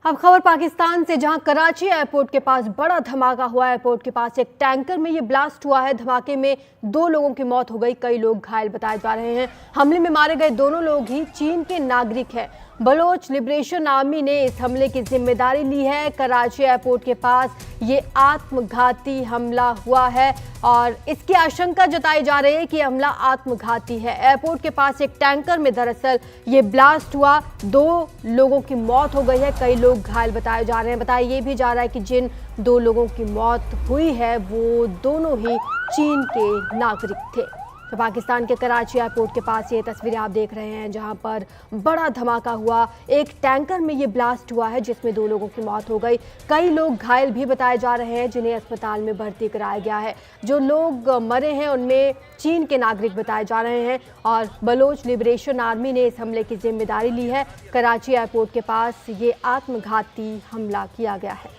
अब खबर पाकिस्तान से, जहां कराची एयरपोर्ट के पास बड़ा धमाका हुआ। एयरपोर्ट के पास एक टैंकर में ये ब्लास्ट हुआ है। धमाके में 2 लोगों की मौत हो गई, कई लोग घायल बताए जा रहे हैं। हमले में मारे गए दोनों लोग ही चीन के नागरिक हैं। बलोच लिबरेशन आर्मी ने इस हमले की जिम्मेदारी ली है। कराची एयरपोर्ट के पास ये आत्मघाती हमला हुआ है और इसकी आशंका जताई जा रही है कि हमला आत्मघाती है। एयरपोर्ट के पास एक टैंकर में दरअसल ये ब्लास्ट हुआ, 2 लोगों की मौत हो गई है, कई लोग घायल बताए जा रहे हैं। बताया ये भी जा रहा है कि जिन 2 लोगों की मौत हुई है वो दोनों ही चीन के नागरिक थे। तो पाकिस्तान के कराची एयरपोर्ट के पास ये तस्वीरें आप देख रहे हैं, जहां पर बड़ा धमाका हुआ। एक टैंकर में ये ब्लास्ट हुआ है जिसमें 2 लोगों की मौत हो गई, कई लोग घायल भी बताए जा रहे हैं जिन्हें अस्पताल में भर्ती कराया गया है। जो लोग मरे हैं उनमें चीन के नागरिक बताए जा रहे हैं और बलोच लिबरेशन आर्मी ने इस हमले की जिम्मेदारी ली है। कराची एयरपोर्ट के पास ये आत्मघाती हमला किया गया है।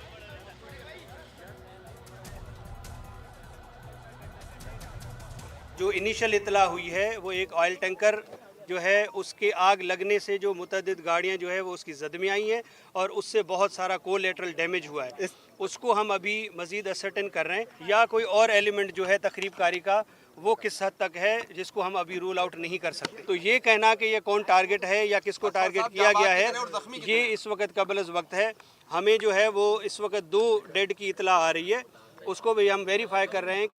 जो इनिशियल इतला हुई है वो एक ऑयल टैंकर जो है उसके आग लगने से जो मुतअद्दिद गाड़ियां जो है वो उसकी जद में आई हैं और उससे बहुत सारा कोलैटरल डैमेज हुआ है। उसको हम अभी मज़ीद असर्टेन कर रहे हैं या कोई और एलिमेंट जो है तकरीबकारी का वो किस हद तक है जिसको हम अभी रूल आउट नहीं कर सकते। तो ये कहना कि ये कौन टारगेट है या किसको टारगेट किया गया है, ये इस वक्त कबल वक्त है। हमें जो है वो इस वक्त 2 डेड की इतला आ रही है, उसको भी हम वेरीफाई कर रहे हैं।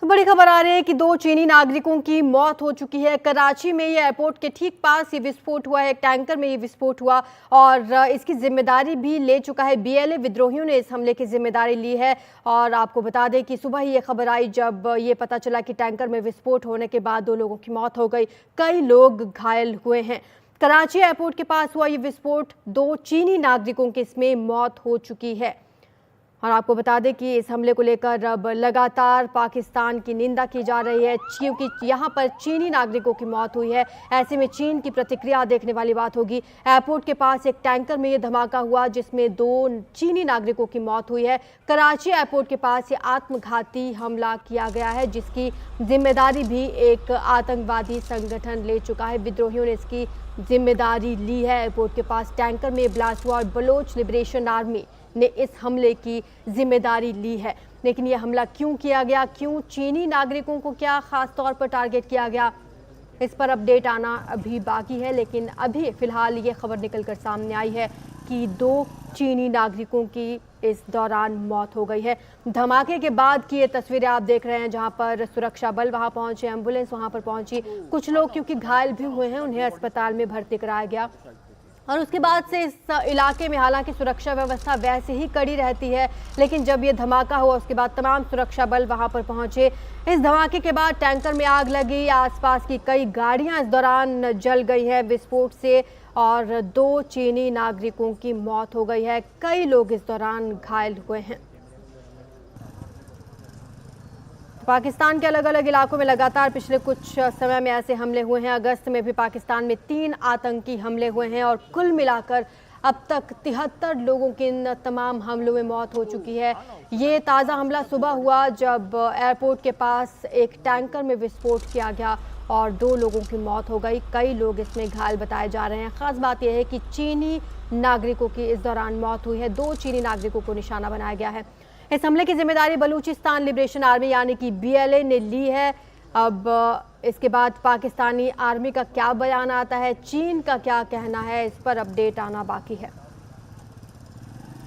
बड़ी खबर आ रही है कि 2 चीनी नागरिकों की मौत हो चुकी है। कराची में ये एयरपोर्ट के ठीक पास ये विस्फोट हुआ है, एक टैंकर में ये विस्फोट हुआ और इसकी जिम्मेदारी भी ले चुका है BLA। विद्रोहियों ने इस हमले की जिम्मेदारी ली है और आपको बता दें कि सुबह ही ये खबर आई जब ये पता चला कि टैंकर में विस्फोट होने के बाद 2 लोगों की मौत हो गई, कई लोग घायल हुए हैं। कराची एयरपोर्ट के पास हुआ ये विस्फोट, 2 चीनी नागरिकों की इसमें मौत हो चुकी है। और आपको बता दें कि इस हमले को लेकर अब लगातार पाकिस्तान की निंदा की जा रही है, क्योंकि यहाँ पर चीनी नागरिकों की मौत हुई है। ऐसे में चीन की प्रतिक्रिया देखने वाली बात होगी। एयरपोर्ट के पास एक टैंकर में ये धमाका हुआ जिसमें 2 चीनी नागरिकों की मौत हुई है। कराची एयरपोर्ट के पास ये आत्मघाती हमला किया गया है जिसकी जिम्मेदारी भी एक आतंकवादी संगठन ले चुका है। विद्रोहियों ने इसकी जिम्मेदारी ली है। एयरपोर्ट के पास टैंकर में ब्लास्ट हुआ और बलोच लिबरेशन आर्मी ने इस हमले की जिम्मेदारी ली है। लेकिन यह हमला क्यों किया गया, क्यों चीनी नागरिकों को क्या खास तौर पर टारगेट किया गया, इस पर अपडेट आना अभी बाकी है। लेकिन अभी फिलहाल ये खबर निकलकर सामने आई है कि 2 चीनी नागरिकों की इस दौरान मौत हो गई है। धमाके के बाद की ये तस्वीरें आप देख रहे हैं, जहां पर सुरक्षा बल वहां पहुंचे, एम्बुलेंस वहां पर पहुंची, कुछ लोग क्योंकि घायल भी हुए हैं उन्हें अस्पताल में भर्ती कराया गया। और उसके बाद से इस इलाके में हालांकि सुरक्षा व्यवस्था वैसे ही कड़ी रहती है, लेकिन जब ये धमाका हुआ उसके बाद तमाम सुरक्षा बल वहां पर पहुंचे। इस धमाके के बाद टैंकर में आग लगी, आसपास की कई गाड़ियां इस दौरान जल गई हैं विस्फोट से और 2 चीनी नागरिकों की मौत हो गई है, कई लोग इस दौरान घायल हुए हैं। पाकिस्तान के अलग अलग इलाकों में लगातार पिछले कुछ समय में ऐसे हमले हुए हैं। अगस्त में भी पाकिस्तान में 3 आतंकी हमले हुए हैं और कुल मिलाकर अब तक 73 लोगों की इन तमाम हमलों में मौत हो चुकी है। ये ताज़ा हमला सुबह हुआ जब एयरपोर्ट के पास एक टैंकर में विस्फोट किया गया और 2 लोगों की मौत हो गई, कई लोग इसमें घायल बताए जा रहे हैं। ख़ास बात यह है कि चीनी नागरिकों की इस दौरान मौत हुई है, 2 चीनी नागरिकों को निशाना बनाया गया है। इस हमले की जिम्मेदारी बलूचिस्तान लिबरेशन आर्मी यानी कि BLA ने ली है। अब इसके बाद पाकिस्तानी आर्मी का क्या बयान आता है, चीन का क्या कहना है, इस पर अपडेट आना बाकी है।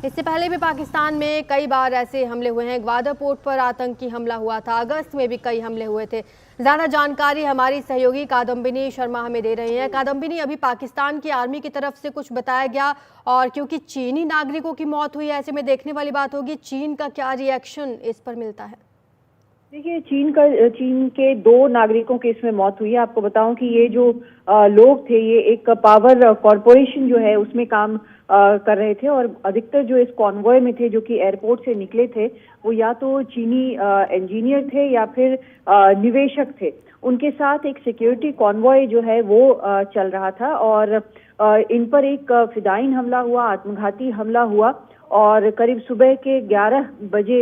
इससे पहले भी पाकिस्तान में कई बार ऐसे हमले हुए हैं। ग्वादर पोर्ट पर आतंकी हमला हुआ था, अगस्त में भी कई हमले हुए थे। ज़्यादा जानकारी हमारी सहयोगी कादम्बिनी शर्मा हमें दे रही हैं। कादम्बिनी, अभी पाकिस्तान की आर्मी की तरफ से कुछ बताया गया और क्योंकि चीनी नागरिकों की मौत हुई है, ऐसे में देखने वाली बात होगी चीन का क्या रिएक्शन इस पर मिलता है। देखिए, चीन के 2 नागरिकों की इसमें मौत हुई है। आपको बताऊं कि ये जो लोग थे ये एक पावर कॉरपोरेशन जो है उसमें काम कर रहे थे और अधिकतर जो इस कॉन्वॉय में थे जो कि एयरपोर्ट से निकले थे वो या तो चीनी इंजीनियर थे या फिर निवेशक थे। उनके साथ एक सिक्योरिटी कॉन्वॉय जो है वो चल रहा था और इन पर एक फिदाइन हमला हुआ, आत्मघाती हमला हुआ और करीब सुबह के 11 बजे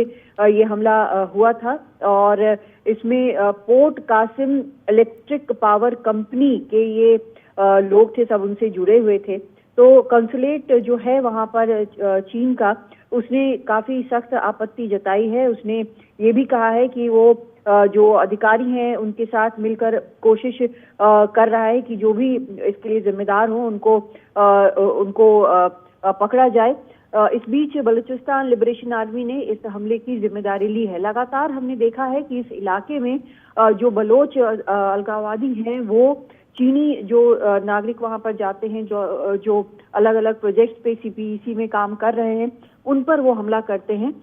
ये हमला हुआ था और इसमें port Qasim electric power company के ये लोग थे, सब उनसे जुड़े हुए थे। तो कंसुलेट जो है वहां पर चीन का, उसने काफी सख्त आपत्ति जताई है। उसने ये भी कहा है कि वो जो अधिकारी हैं उनके साथ मिलकर कोशिश कर रहा है कि जो भी इसके लिए जिम्मेदार हो उनको पकड़ा जाए। इस बीच बलूचिस्तान लिबरेशन आर्मी ने इस हमले की जिम्मेदारी ली है। लगातार हमने देखा है कि इस इलाके में जो बलोच अलगाववादी हैं वो चीनी जो नागरिक वहां पर जाते हैं, जो अलग अलग प्रोजेक्ट्स पे सीपीईसी में काम कर रहे हैं, उन पर वो हमला करते हैं।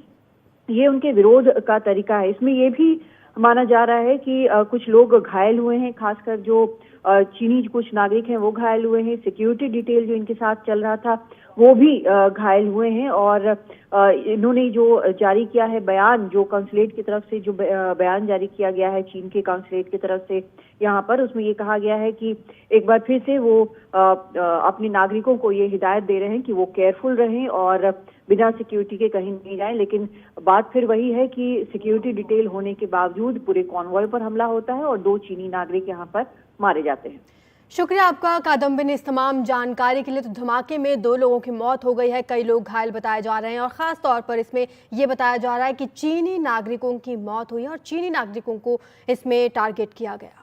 ये उनके विरोध का तरीका है। इसमें ये भी माना जा रहा है कि कुछ लोग घायल हुए हैं, खासकर जो चीनी कुछ नागरिक हैं वो घायल हुए हैं। सिक्योरिटी डिटेल जो इनके साथ चल रहा था वो भी घायल हुए हैं। और इन्होंने जो जारी किया है बयान, जो कॉन्सुलेट की तरफ से जो बयान जारी किया गया है चीन के कॉन्सुलेट की तरफ से यहाँ पर, उसमें ये कहा गया है कि एक बार फिर से वो अपने नागरिकों को ये हिदायत दे रहे हैं कि वो केयरफुल रहें और बिना सिक्योरिटी के कहीं नहीं जाएं। लेकिन बात फिर वही है कि सिक्योरिटी डिटेल होने के बावजूद पूरे कॉन्वॉय पर हमला होता है और 2 चीनी नागरिक यहाँ पर मारे जाते हैं। शुक्रिया आपका कादम्बिन इस तमाम जानकारी के लिए। तो धमाके में 2 लोगों की मौत हो गई है, कई लोग घायल बताए जा रहे हैं और ख़ास तौर पर इसमें यह बताया जा रहा है कि चीनी नागरिकों की मौत हुई है और चीनी नागरिकों को इसमें टारगेट किया गया।